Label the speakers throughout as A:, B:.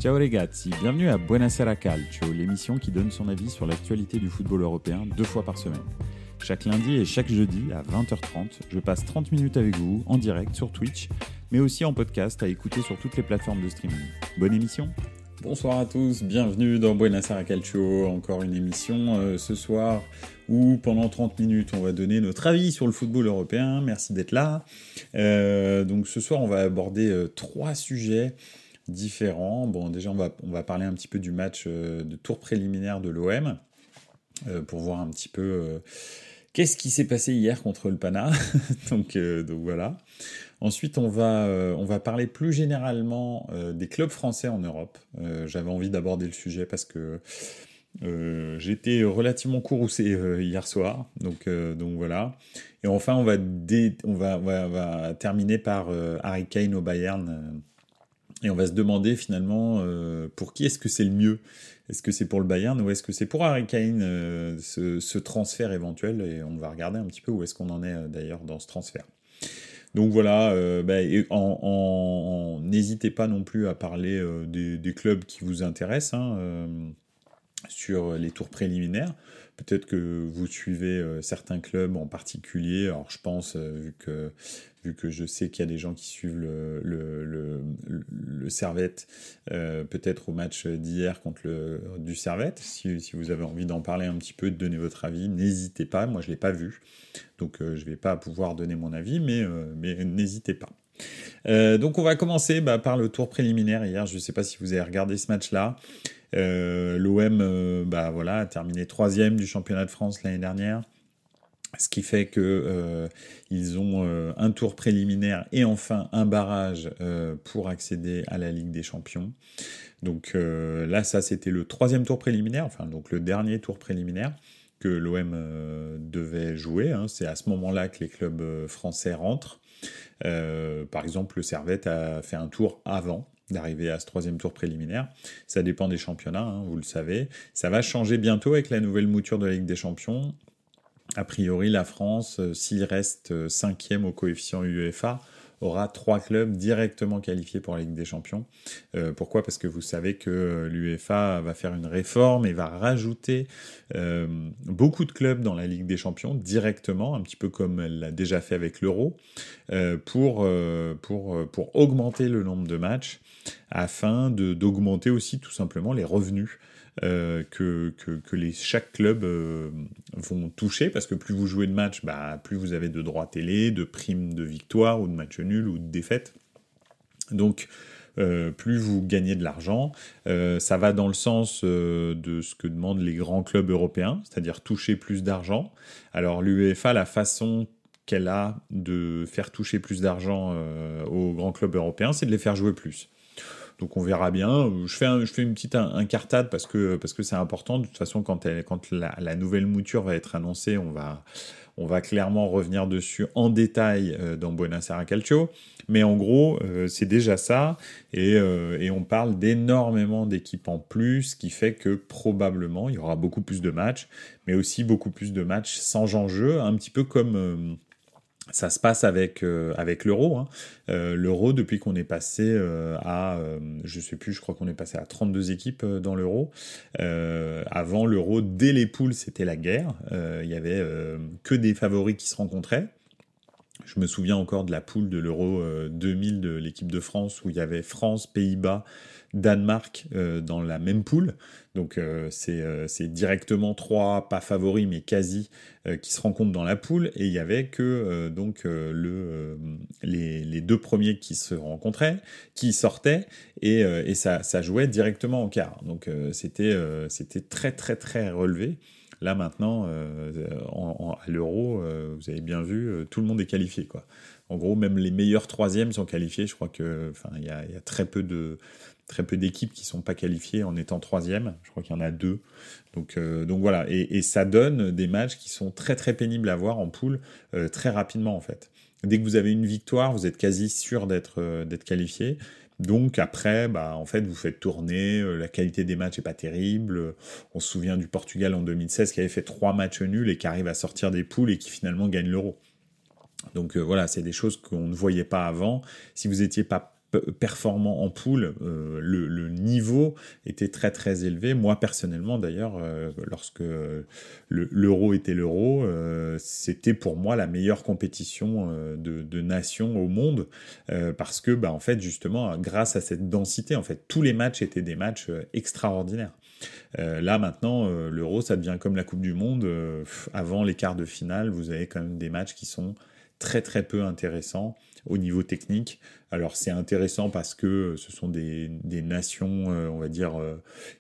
A: Ciao ragazzi, bienvenue à Buonasera Calcio, l'émission qui donne son avis sur l'actualité du football européen 2 fois par semaine. Chaque lundi et chaque jeudi à 20h30, je passe 30 minutes avec vous en direct sur Twitch, mais aussi en podcast à écouter sur toutes les plateformes de streaming. Bonne émission! Bonsoir à tous, bienvenue dans Buonasera Calcio, encore une émission ce soir où pendant 30 minutes on va donner notre avis sur le football européen, merci d'être là. Donc ce soir on va aborder 3 sujets différents. Bon, déjà, on va parler un petit peu du match de tour préliminaire de l'OM pour voir un petit peu qu'est-ce qui s'est passé hier contre le Pana. donc voilà. Ensuite, on va parler plus généralement des clubs français en Europe. J'avais envie d'aborder le sujet parce que j'étais relativement courroucé hier soir. Donc voilà. Et enfin, on va terminer par Harry Kane au Bayern. Et on va se demander finalement pour qui est-ce que c'est le mieux. Est-ce que c'est pour le Bayern ou est-ce que c'est pour Harry Kane ce transfert éventuel. Et on va regarder un petit peu où est-ce qu'on en est d'ailleurs dans ce transfert. Donc voilà, n'hésitez pas non plus à parler des clubs qui vous intéressent sur les tours préliminaires. Peut-être que vous suivez certains clubs en particulier. Alors je pense, vu que je sais qu'il y a des gens qui suivent le Servette, peut-être au match d'hier contre du Servette. Si vous avez envie d'en parler un petit peu, de donner votre avis, n'hésitez pas. Moi, je ne l'ai pas vu. Donc je ne vais pas pouvoir donner mon avis, mais n'hésitez pas. Donc on va commencer par le tour préliminaire. Hier, je ne sais pas si vous avez regardé ce match-là. L'OM a terminé 3e du championnat de France l'année dernière, ce qui fait que ils ont un tour préliminaire et enfin un barrage pour accéder à la Ligue des Champions. Donc là, ça c'était le 3e tour préliminaire, enfin donc le dernier tour préliminaire que l'OM devait jouer. C'est à ce moment-là que les clubs français rentrent. Par exemple, le Servette a fait un tour avant d'arriver à ce 3e tour préliminaire. Ça dépend des championnats, vous le savez. Ça va changer bientôt avec la nouvelle mouture de la Ligue des Champions. A priori, la France, s'il reste 5e au coefficient UEFA, aura 3 clubs directement qualifiés pour la Ligue des Champions. Pourquoi ? Parce que vous savez que l'UEFA va faire une réforme et va rajouter beaucoup de clubs dans la Ligue des Champions directement, un petit peu comme elle l'a déjà fait avec l'Euro, pour augmenter le nombre de matchs, afin d'augmenter aussi tout simplement les revenus que chaque club vont toucher, parce que plus vous jouez de matchs, plus vous avez de droits télé, de primes de victoire ou de matchs nuls ou de défaites. Donc plus vous gagnez de l'argent, ça va dans le sens de ce que demandent les grands clubs européens, c'est-à-dire toucher plus d'argent. Alors l'UEFA, la façon qu'elle a de faire toucher plus d'argent aux grands clubs européens, c'est de les faire jouer plus. Donc on verra bien. Je fais une petite incartade parce que c'est important. De toute façon, quand la nouvelle mouture va être annoncée, on va clairement revenir dessus en détail dans Buonasera Calcio. Mais en gros, c'est déjà ça. Et on parle d'énormément d'équipes en plus, ce qui fait que probablement il y aura beaucoup plus de matchs, mais aussi beaucoup plus de matchs sans enjeu, un petit peu comme ça se passe avec l'Euro. L'Euro, depuis qu'on est passé à, je sais plus, je crois qu'on est passé à 32 équipes dans l'Euro. Avant l'Euro, dès les poules, c'était la guerre. Il y avait que des favoris qui se rencontraient. Je me souviens encore de la poule de l'Euro 2000 de l'équipe de France, où il y avait France, Pays-Bas, Danemark dans la même poule. Donc c'est directement 3, pas favoris, mais quasi, qui se rencontrent dans la poule. Et il y avait que les 2 premiers qui se rencontraient, qui sortaient, et ça jouait directement en quart. Donc c'était très très très relevé. Là maintenant, à l'Euro, vous avez bien vu, tout le monde est qualifié, quoi. En gros, même les meilleurs 3e sont qualifiés. Je crois que, il y a très peu d'équipes qui sont pas qualifiées en étant 3e. Je crois qu'il y en a 2. Donc voilà. Et ça donne des matchs qui sont très très pénibles à voir en poule très rapidement, en fait. Dès que vous avez une victoire, vous êtes quasi sûr d'être qualifié. Donc après, en fait, vous faites tourner, la qualité des matchs est pas terrible. On se souvient du Portugal en 2016 qui avait fait 3 matchs nuls et qui arrive à sortir des poules et qui finalement gagne l'Euro. Donc voilà, c'est des choses qu'on ne voyait pas avant. Si vous étiez pas performants en poule. Le niveau était très très élevé. Moi personnellement d'ailleurs, lorsque l'Euro était l'Euro, c'était pour moi la meilleure compétition de nations au monde, parce que en fait justement grâce à cette densité, en fait tous les matchs étaient des matchs extraordinaires. Là maintenant, l'Euro ça devient comme la Coupe du Monde. Avant les quarts de finale, vous avez quand même des matchs qui sont très très peu intéressants au niveau technique. Alors c'est intéressant parce que ce sont des nations, on va dire,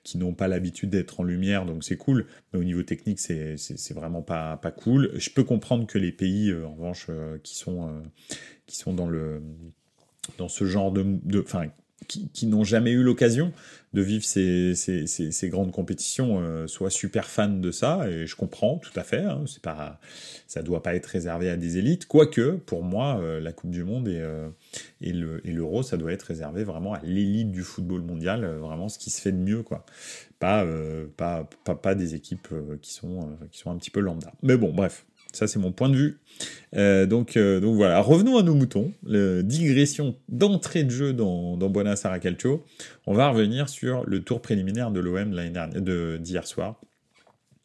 A: qui n'ont pas l'habitude d'être en lumière, donc c'est cool. Mais au niveau technique, c'est vraiment pas cool. Je peux comprendre que les pays, en revanche, qui sont dans ce genre enfin, qui n'ont jamais eu l'occasion de vivre ces grandes compétitions, soient super fans de ça, et je comprends tout à fait, hein, ça doit pas être réservé à des élites, quoique, pour moi, la Coupe du Monde et l'Euro, ça doit être réservé vraiment à l'élite du football mondial, vraiment ce qui se fait de mieux, quoi. Pas des équipes qui sont un petit peu lambda. Mais bon, bref. Ça, c'est mon point de vue. Donc voilà, revenons à nos moutons. Digression d'entrée de jeu dans Buona Sera Calcio. On va revenir sur le tour préliminaire de l'OM d'hier soir.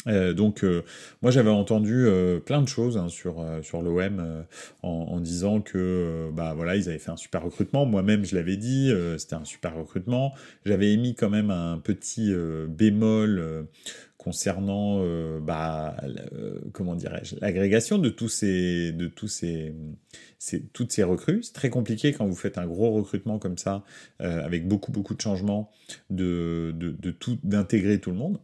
A: Moi j'avais entendu plein de choses, hein, sur l'OM, en disant que voilà, ils avaient fait un super recrutement. Moi-même je l'avais dit, c'était un super recrutement. J'avais émis quand même un petit bémol concernant comment dirais-je, l'agrégation de toutes ces recrues. C'est très compliqué quand vous faites un gros recrutement comme ça, avec beaucoup de changements, d'intégrer tout le monde.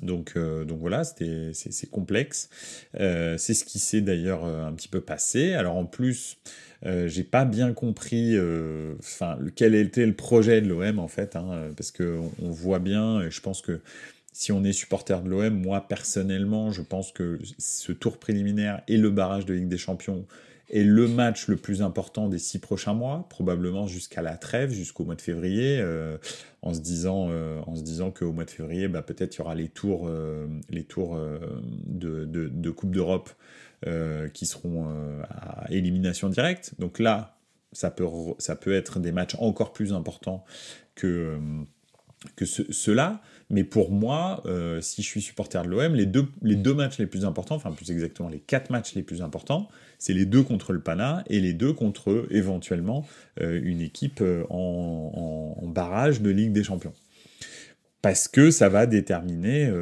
A: Donc voilà, c'est complexe. C'est ce qui s'est d'ailleurs un petit peu passé. Alors en plus, j'ai pas bien compris, quel était le projet de l'OM en fait, hein, parce que on voit bien, et je pense que si on est supporter de l'OM, moi personnellement, je pense que ce tour préliminaire et le barrage de Ligue des Champions est le match le plus important des 6 prochains mois, probablement jusqu'à la trêve, jusqu'au mois de février, en se disant qu'au mois de février, peut-être il y aura les tours de Coupe d'Europe qui seront à élimination directe. Donc là, ça peut être des matchs encore plus importants que ceux-là. Mais pour moi, si je suis supporter de l'OM, les deux matchs les plus importants, enfin plus exactement les 4 matchs les plus importants, c'est les 2 contre le Pana et les 2 contre éventuellement une équipe en barrage de Ligue des Champions. Parce que ça va déterminer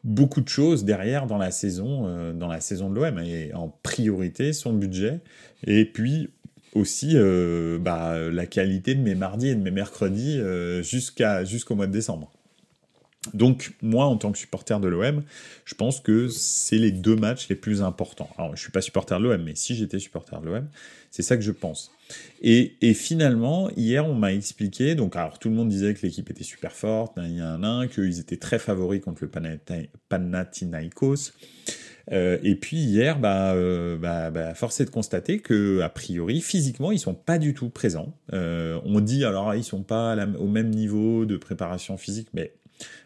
A: beaucoup de choses derrière dans la saison de l'OM, et en priorité son budget, et puis aussi la qualité de mes mardis et de mes mercredis jusqu'au mois de décembre. Donc, moi, en tant que supporter de l'OM, je pense que c'est les 2 matchs les plus importants. Alors, je suis pas supporter de l'OM, mais si j'étais supporter de l'OM, c'est ça que je pense. Et finalement, hier, on m'a expliqué, donc, alors, tout le monde disait que l'équipe était super forte, qu'ils étaient très favoris contre le Panathinaikos. Et puis hier, force est de constater que, a priori, physiquement, ils sont pas du tout présents. On dit, alors, ils sont pas au même niveau de préparation physique, mais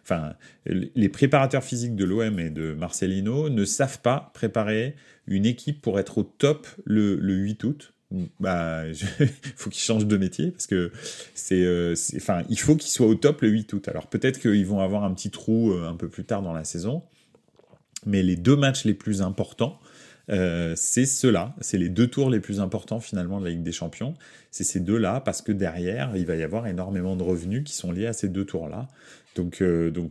A: enfin, les préparateurs physiques de l'OM et de Marcelino ne savent pas préparer une équipe pour être au top le 8 août. Il faut qu'ils changent de métier, parce que il faut qu'ils soient au top le 8 août. Alors peut-être qu'ils vont avoir un petit trou un peu plus tard dans la saison, mais les 2 matchs les plus importants, c'est ceux-là, c'est les 2 tours les plus importants finalement de la Ligue des Champions, c'est ces 2-là, parce que derrière, il va y avoir énormément de revenus qui sont liés à ces 2 tours-là. Donc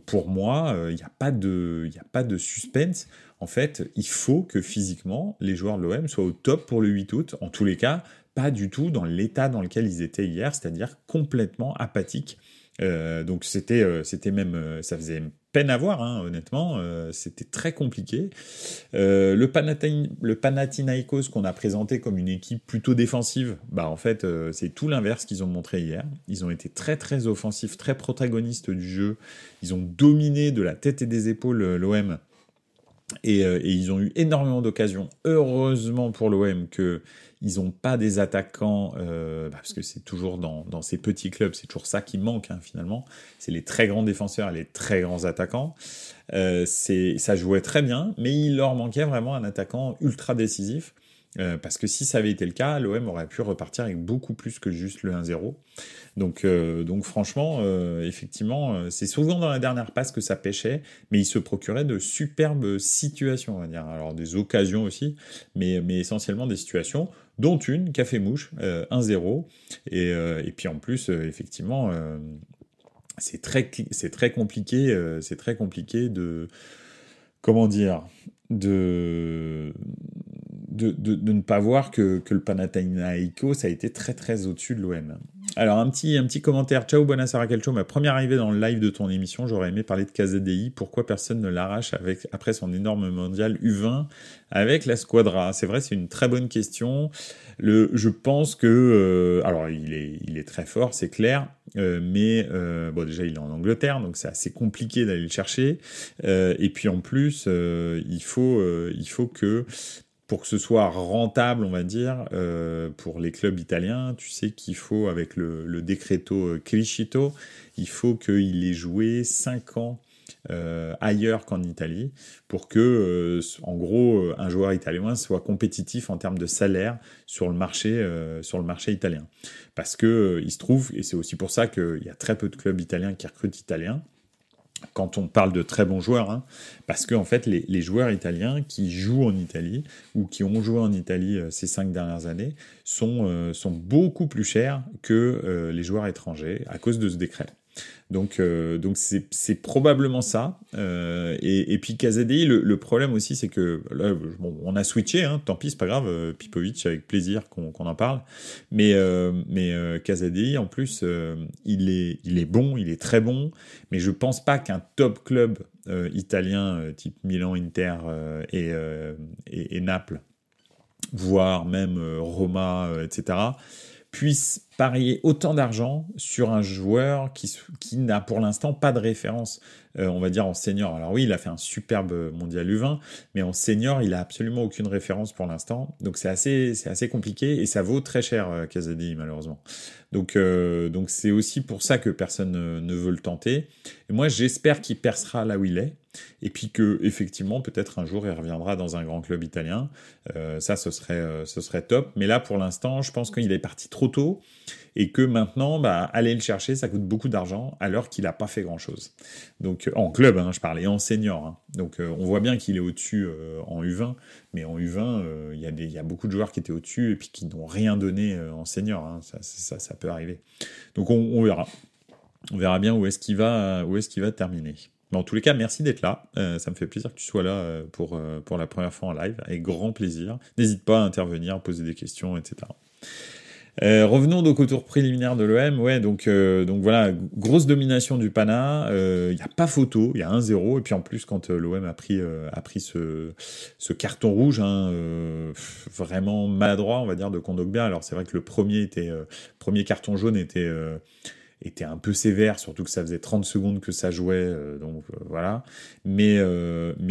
A: pour moi, il n'y a pas de suspense. En fait, il faut que physiquement, les joueurs de l'OM soient au top pour le 8 août. En tous les cas, pas du tout dans l'état dans lequel ils étaient hier, c'est-à-dire complètement apathiques. Donc c'était même, ça faisait peine à voir, hein, honnêtement, c'était très compliqué. Le Panathinaikos qu'on a présenté comme une équipe plutôt défensive, en fait c'est tout l'inverse qu'ils ont montré hier. Ils ont été très très offensifs, très protagonistes du jeu, ils ont dominé de la tête et des épaules l'OM. Et ils ont eu énormément d'occasions. Heureusement pour l'OM qu'ils n'ont pas des attaquants, parce que c'est toujours dans ces petits clubs, c'est toujours ça qui manque, hein, finalement. C'est les très grands défenseurs et les très grands attaquants. Ça jouait très bien, mais il leur manquait vraiment un attaquant ultra décisif. Parce que si ça avait été le cas, l'OM aurait pu repartir avec beaucoup plus que juste le 1-0. Donc franchement, effectivement, c'est souvent dans la dernière passe que ça pêchait, mais il se procurait de superbes situations, on va dire. Alors des occasions aussi, mais essentiellement des situations, dont une qui a fait mouche, 1-0. Et puis en plus, effectivement, c'est très compliqué, de, comment dire, de ne pas voir que le Panathinaikos a été très très au-dessus de l'OM. Alors un petit commentaire. Ciao Buonasera Calcio, ma première arrivée dans le live de ton émission, j'aurais aimé parler de KZDI. Pourquoi personne ne l'arrache après son énorme mondial U20 avec la Squadra? C'est vrai, c'est une très bonne question. Je pense que alors il est très fort, c'est clair, mais bon déjà il est en Angleterre, donc c'est assez compliqué d'aller le chercher. Et puis en plus, il faut que pour que ce soit rentable, on va dire, pour les clubs italiens, tu sais qu'il faut, avec le decreto Criscito, il faut qu'il ait joué 5 ans ailleurs qu'en Italie, pour que, en gros, un joueur italien soit compétitif en termes de salaire sur le marché italien. Parce que il se trouve, et c'est aussi pour ça qu'il y a très peu de clubs italiens qui recrutent italiens, quand on parle de très bons joueurs, hein, parce que en fait, les joueurs italiens qui jouent en Italie ou qui ont joué en Italie ces 5 dernières années sont beaucoup plus chers que les joueurs étrangers à cause de ce décret. Donc c'est probablement ça. Et puis KZDI, le problème aussi, c'est que là, bon, on a switché, hein, tant pis, c'est pas grave. Pipovic, avec plaisir qu'on en parle. Mais KZDI, en plus, il est bon, il est très bon. Mais je pense pas qu'un top club italien type Milan, Inter et Naples, voire même Roma, etc., puisse parier autant d'argent sur un joueur qui n'a pour l'instant pas de référence, on va dire en senior. Alors oui, il a fait un superbe mondial U20, mais en senior, il a absolument aucune référence pour l'instant. Donc c'est assez compliqué et ça vaut très cher, KZDI, malheureusement. Donc c'est aussi pour ça que personne ne veut le tenter. Et moi, j'espère qu'il percera là où il est. Et puis que effectivement, peut-être un jour, il reviendra dans un grand club italien. Ça, ce serait top. Mais là, pour l'instant, je pense qu'il est parti trop tôt et que maintenant, aller le chercher, ça coûte beaucoup d'argent alors qu'il n'a pas fait grand-chose. Donc en club, hein, je parlais, en senior. Hein. Donc on voit bien qu'il est au-dessus en U20, mais en U20, il y a beaucoup de joueurs qui étaient au-dessus et puis qui n'ont rien donné en senior. Hein. Ça peut arriver. Donc on verra. On verra bien où est-ce qu'il va terminer. Mais en tous les cas, merci d'être là. Ça me fait plaisir que tu sois là pour la première fois en live, avec grand plaisir. N'hésite pas à intervenir, poser des questions, etc. Revenons donc au tour préliminaire de l'OM. Ouais, donc voilà, grosse domination du Pana. Il n'y a pas photo, il y a 1-0. Et puis en plus, quand l'OM a pris ce carton rouge, hein, vraiment maladroit, on va dire, de Kondogbia. Alors c'est vrai que le premier carton jaune était un peu sévère, surtout que ça faisait 30 secondes que ça jouait, voilà. Mais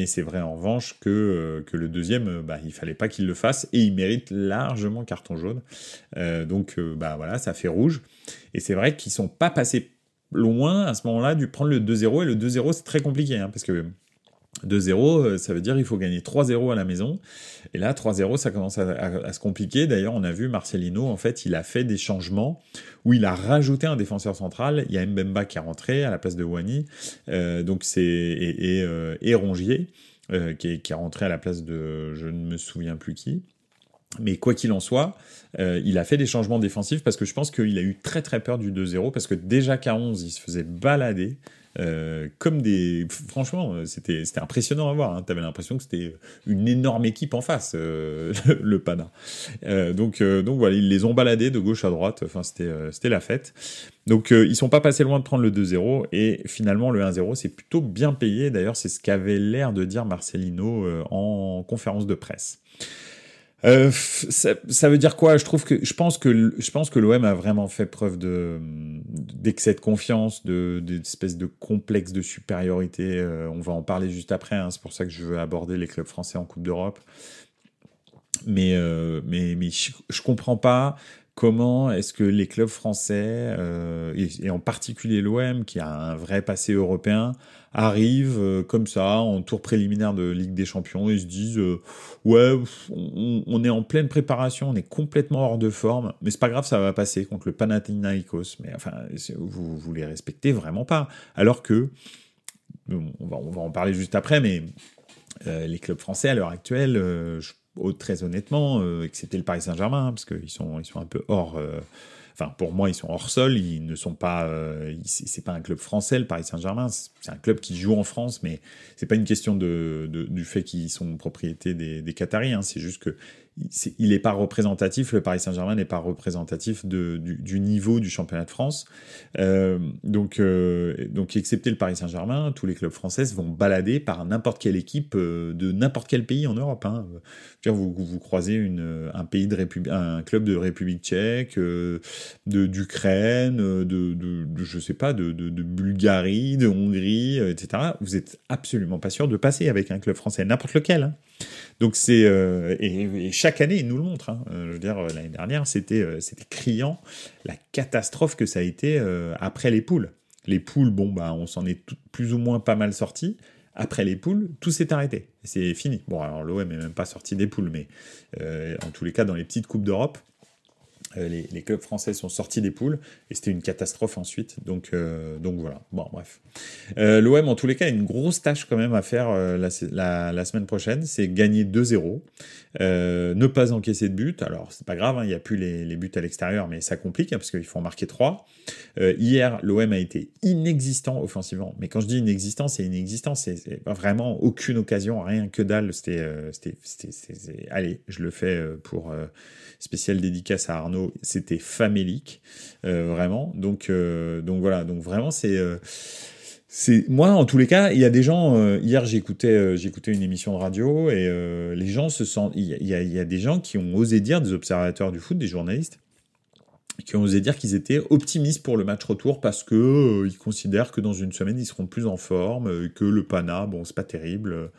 A: c'est vrai en revanche que le deuxième, il fallait pas qu'il le fasse, et il mérite largement carton jaune. Voilà, ça fait rouge. Et c'est vrai qu'ils sont pas passés loin à ce moment-là du prendre le 2-0, et le 2-0 c'est très compliqué, hein, parce que 2-0, ça veut dire qu'il faut gagner 3-0 à la maison. Et là, 3-0, ça commence à se compliquer. D'ailleurs, on a vu Marcelino, en fait, il a fait des changements où il a rajouté un défenseur central. Il y a Mbemba qui est rentré à la place de Wany. Et Rongier, qui est rentré à la place de je ne me souviens plus qui. Mais quoi qu'il en soit, il a fait des changements défensifs parce que je pense qu'il a eu très très peur du 2-0 parce que déjà qu'à 11, il se faisait balader. Comme des... Franchement, c'était impressionnant à voir. Hein. T'avais l'impression que c'était une énorme équipe en face, le Pana. Donc voilà, ils les ont baladés de gauche à droite. Enfin, c'était la fête. Donc ils sont pas passés loin de prendre le 2-0 et finalement le 1-0 c'est plutôt bien payé. D'ailleurs, c'est ce qu'avait l'air de dire Marcelino en conférence de presse. Ça veut dire quoi? Je pense que l'OM a vraiment fait preuve d'excès de confiance, d'espèce de complexe de supériorité. On va en parler juste après, hein, c'est pour ça que je veux aborder les clubs français en Coupe d'Europe. Mais je comprends pas comment est-ce que les clubs français, et en particulier l'OM, qui a un vrai passé européen, arrivent comme ça, en tour préliminaire de Ligue des Champions, et se disent ouais, on est en pleine préparation, on est complètement hors de forme, mais c'est pas grave, ça va passer contre le Panathinaikos. Mais enfin, vous les respectez vraiment pas. Alors que, on va en parler juste après, mais les clubs français à l'heure actuelle, très honnêtement, excepté le Paris Saint-Germain, hein, parce qu'ils sont un peu hors. Enfin, pour moi, ils sont hors sol. Ils ne sont pas. C'est pas un club français, le Paris Saint-Germain. C'est un club qui joue en France, mais c'est pas une question du fait qu'ils sont propriété des Qataris. Hein. C'est juste que il n'est pas représentatif. Le Paris Saint-Germain n'est pas représentatif du niveau du championnat de France. Donc, excepté le Paris Saint-Germain, tous les clubs français vont balader par n'importe quelle équipe de n'importe quel pays en Europe. Hein. Vous croisez un club de République tchèque, d'Ukraine, je sais pas, de Bulgarie, de Hongrie, etc. Vous êtes absolument pas sûr de passer avec un club français, n'importe lequel. Hein. Donc et chaque année, ils nous le montrent. Hein. Je veux dire, l'année dernière, c'était criant la catastrophe que ça a été après les poules. Les poules, on s'en est plus ou moins pas mal sortis. Après les poules, tout s'est arrêté. C'est fini. Bon, alors l'OM n'est même pas sorti des poules, mais en tous les cas, dans les petites coupes d'Europe, les clubs français sont sortis des poules et c'était une catastrophe ensuite. Donc voilà. Bon, bref. L'OM, en tous les cas, a une grosse tâche quand même à faire la semaine prochaine. C'est gagner 2-0. Ne pas encaisser de but. Alors, c'est pas grave, hein, il n'y a plus les buts à l'extérieur, mais ça complique hein, parce qu'il faut en marquer 3. Hier, l'OM a été inexistant offensivement. Mais quand je dis inexistant, c'est inexistant. C'est vraiment aucune occasion, rien que dalle. Allez, je le fais pour spécial dédicace à Arnaud. C'était famélique, vraiment. Donc voilà. Donc vraiment, moi, en tous les cas, il y a des gens. Hier, j'écoutais une émission de radio et les gens se sentent. Il y a des gens qui ont osé dire, des observateurs du foot, des journalistes, qui ont osé dire qu'ils étaient optimistes pour le match retour parce que ils considèrent que dans une semaine ils seront plus en forme, que le Pana, bon, c'est pas terrible.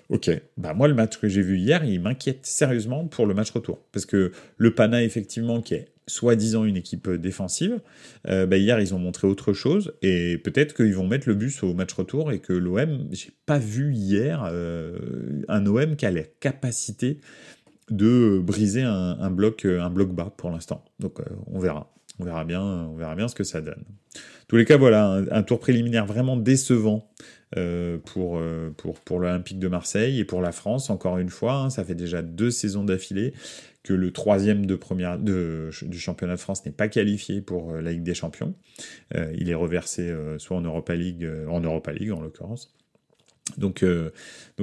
A: Ok, moi le match que j'ai vu hier, il m'inquiète sérieusement pour le match retour parce que le Pana effectivement qui est soi-disant une équipe défensive, hier ils ont montré autre chose et peut-être qu'ils vont mettre le bus au match retour et que l'OM, j'ai pas vu hier un OM qui a la capacité de briser un bloc bas pour l'instant. Donc on verra bien ce que ça donne. En tous les cas, voilà, un tour préliminaire vraiment décevant pour l'Olympique de Marseille et pour la France, encore une fois. Hein, ça fait déjà 2 saisons d'affilée que le 3e du championnat de France n'est pas qualifié pour la Ligue des Champions. Il est reversé soit en Europa League en l'occurrence. Donc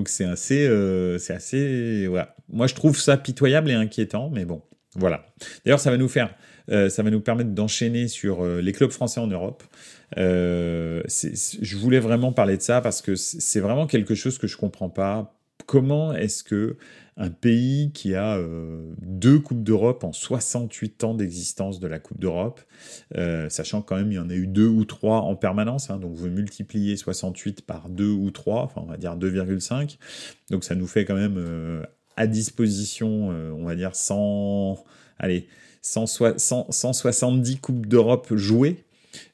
A: c'est assez voilà. Moi je trouve ça pitoyable et inquiétant, mais bon, voilà. D'ailleurs ça va nous permettre d'enchaîner sur les clubs français en Europe. Je voulais vraiment parler de ça parce que c'est vraiment quelque chose que je comprends pas. Comment est-ce que un pays qui a 2 Coupes d'Europe en 68 ans d'existence de la Coupe d'Europe, sachant quand même il y en a eu 2 ou 3 en permanence, hein, donc vous multipliez 68 par 2 ou 3, enfin on va dire 2,5, donc ça nous fait quand même à disposition, on va dire 170 Coupes d'Europe jouées.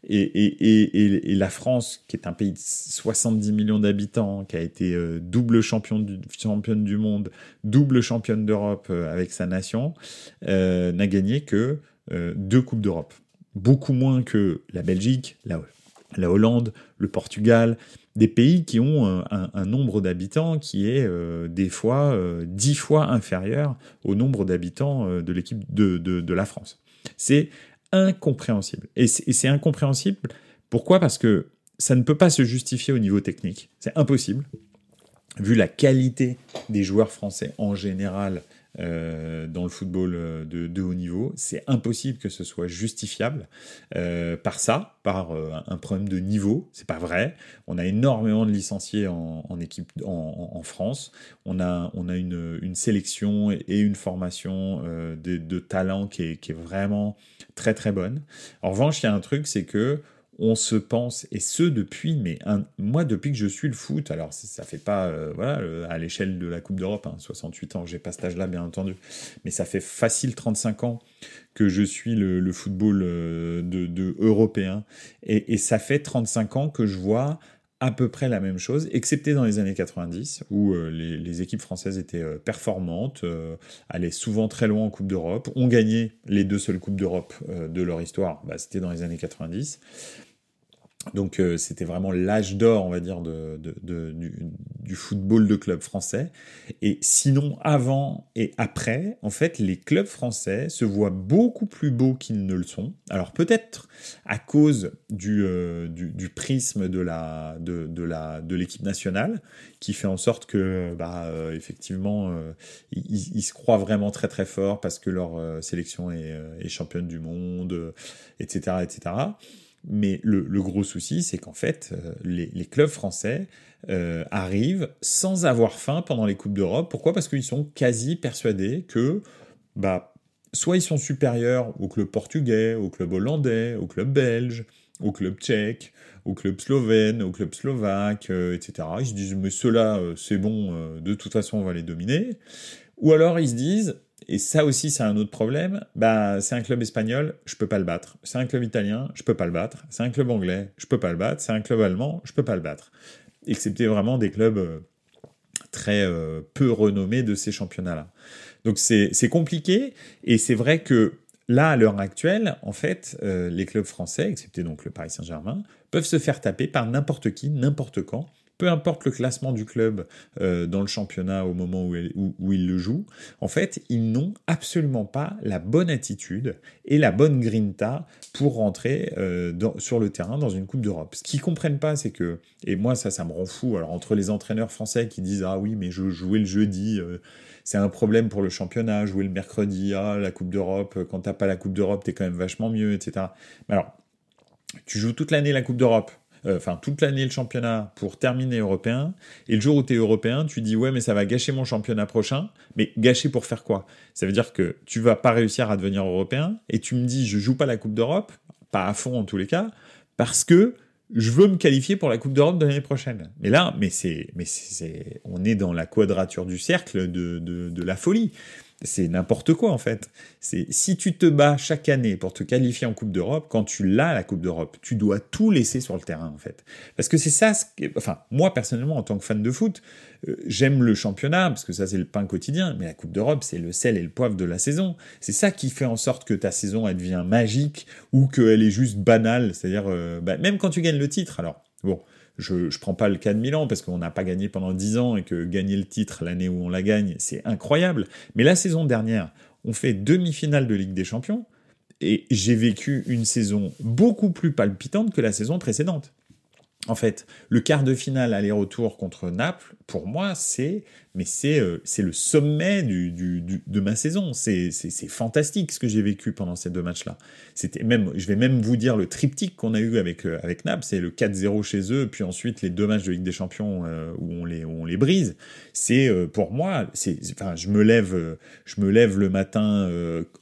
A: Et la France, qui est un pays de 70 millions d'habitants, qui a été double championne du monde, double championne d'Europe avec sa nation, n'a gagné que 2 Coupes d'Europe. Beaucoup moins que la Belgique, la Hollande, le Portugal, des pays qui ont un nombre d'habitants qui est des fois 10 fois inférieur au nombre d'habitants de l'équipe de la France. C'est incompréhensible. Et c'est incompréhensible. Pourquoi ? Parce que ça ne peut pas se justifier au niveau technique. C'est impossible. Vu la qualité des joueurs français en général dans le football de haut niveau, c'est impossible que ce soit justifiable par un problème de niveau. C'est pas vrai. On a énormément de licenciés en équipe en France. On a une sélection et une formation de talent qui est vraiment très très bonne. En revanche, il y a un truc, c'est que on se pense, et ce depuis, moi depuis que je suis le foot, alors ça fait pas, à l'échelle de la Coupe d'Europe, 68 ans, j'ai pas cet âge-là bien entendu, mais ça fait facile 35 ans que je suis le football de européen, et ça fait 35 ans que je vois à peu près la même chose, excepté dans les années 90, où les équipes françaises étaient performantes, allaient souvent très loin en Coupe d'Europe, ont gagné les 2 seules Coupes d'Europe de leur histoire, c'était dans les années 90. Donc c'était vraiment l'âge d'or, on va dire, du football de club français. Et sinon, avant et après, en fait, les clubs français se voient beaucoup plus beaux qu'ils ne le sont. Alors peut-être à cause du prisme de l'équipe nationale, qui fait en sorte que, effectivement, ils se croient vraiment très très forts parce que leur sélection est championne du monde, etc., etc. Mais le gros souci, c'est qu'en fait, les clubs français arrivent sans avoir faim pendant les Coupes d'Europe. Pourquoi ? Parce qu'ils sont quasi persuadés que soit ils sont supérieurs au club portugais, au club hollandais, au club belge, au club tchèque, au club slovène, au club slovaque, etc. Ils se disent, mais ceux-là, c'est bon, de toute façon, on va les dominer. Ou alors ils se disent, et ça aussi c'est un autre problème, c'est un club espagnol, je peux pas le battre. C'est un club italien, je peux pas le battre. C'est un club anglais, je peux pas le battre. C'est un club allemand, je peux pas le battre. Excepté vraiment des clubs très peu renommés de ces championnats-là. Donc c'est compliqué, et c'est vrai que là, à l'heure actuelle, en fait, les clubs français, excepté donc le Paris Saint-Germain, peuvent se faire taper par n'importe qui, n'importe quand, peu importe le classement du club dans le championnat au moment où il le joue. En fait, ils n'ont absolument pas la bonne attitude et la bonne grinta pour rentrer sur le terrain dans une Coupe d'Europe. Ce qu'ils comprennent pas, c'est que, et moi ça me rend fou, alors entre les entraîneurs français qui disent « Ah oui, mais je jouais le jeudi, c'est un problème pour le championnat, jouer le mercredi, la Coupe d'Europe, quand t'as pas la Coupe d'Europe, t'es quand même vachement mieux, etc. » Mais alors, tu joues toute l'année la Coupe d'Europe, toute l'année le championnat pour terminer européen, et le jour où t'es européen, tu dis ouais mais ça va gâcher mon championnat prochain, mais gâcher pour faire quoi ? Ça veut dire que tu vas pas réussir à devenir européen, et tu me dis je joue pas la Coupe d'Europe, pas à fond en tous les cas, parce que je veux me qualifier pour la Coupe d'Europe de l'année prochaine. Mais là, on est dans la quadrature du cercle de la folie. C'est n'importe quoi en fait. Si tu te bats chaque année pour te qualifier en Coupe d'Europe, quand tu l'as la Coupe d'Europe, tu dois tout laisser sur le terrain en fait. Parce que c'est ça, moi personnellement en tant que fan de foot, j'aime le championnat parce que ça c'est le pain quotidien, mais la Coupe d'Europe c'est le sel et le poivre de la saison. C'est ça qui fait en sorte que ta saison elle devient magique ou qu'elle est juste banale. C'est-à-dire même quand tu gagnes le titre, alors bon. Je prends pas le cas de Milan parce qu'on n'a pas gagné pendant 10 ans et que gagner le titre l'année où on la gagne, c'est incroyable. Mais la saison dernière, on fait demi-finale de Ligue des Champions et j'ai vécu une saison beaucoup plus palpitante que la saison précédente. En fait, le quart de finale aller-retour contre Naples, pour moi, c'est le sommet de ma saison. C'est fantastique ce que j'ai vécu pendant ces 2 matchs-là. Je vais même vous dire le triptyque qu'on a eu avec Naples, c'est le 4-0 chez eux, puis ensuite les 2 matchs de Ligue des Champions où on les brise. C'est pour moi, je me lève le matin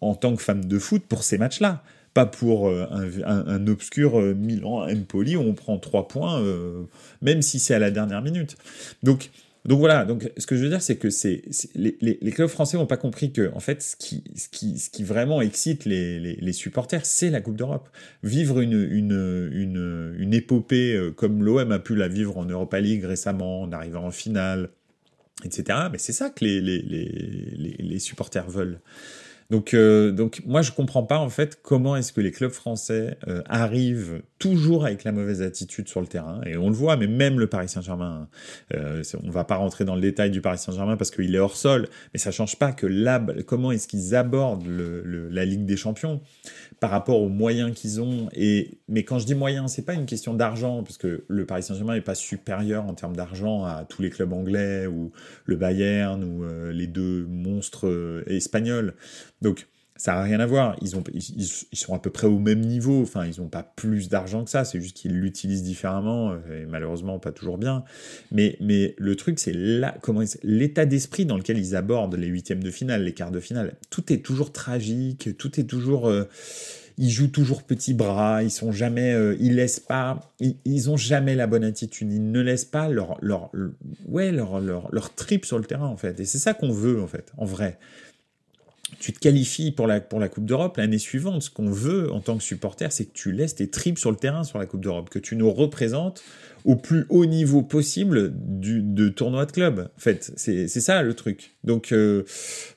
A: en tant que fan de foot pour ces matchs-là. Pas pour un obscur Milan Empoli où on prend 3 points, même si c'est à la dernière minute. Donc voilà. Donc ce que je veux dire, c'est que les clubs français n'ont pas compris que en fait, ce qui vraiment excite les supporters, c'est la Coupe d'Europe. Vivre une épopée comme l'OM a pu la vivre en Europa League récemment, en arrivant en finale, etc. Mais c'est ça que les supporters veulent. Donc moi je comprends pas en fait comment est-ce que les clubs français arrivent toujours avec la mauvaise attitude sur le terrain, et on le voit, mais même le Paris Saint-Germain, on va pas rentrer dans le détail du Paris Saint-Germain parce qu'il est hors sol, mais ça change pas que là, comment est-ce qu'ils abordent la Ligue des Champions par rapport aux moyens qu'ils ont. Mais quand je dis moyens, c'est pas une question d'argent, parce que le Paris Saint-Germain est pas supérieur en termes d'argent à tous les clubs anglais ou le Bayern ou les 2 monstres espagnols. Donc ça n'a rien à voir, ils sont à peu près au même niveau, enfin ils n'ont pas plus d'argent que ça, c'est juste qu'ils l'utilisent différemment, et malheureusement pas toujours bien, mais le truc c'est l'état d'esprit dans lequel ils abordent les 8e de finale, les quarts de finale, tout est toujours tragique, tout est toujours... ils jouent toujours petits bras, ils sont jamais, ils laissent pas, ils ont jamais la bonne attitude, ils ne laissent pas leur trip sur le terrain en fait. Et c'est ça qu'on veut en fait, en vrai. Tu te qualifies pour la Coupe d'Europe l'année suivante. Ce qu'on veut en tant que supporter, c'est que tu laisses tes tripes sur le terrain sur la Coupe d'Europe, que tu nous représentes au plus haut niveau possible de tournoi de club. En fait, c'est ça le truc. Donc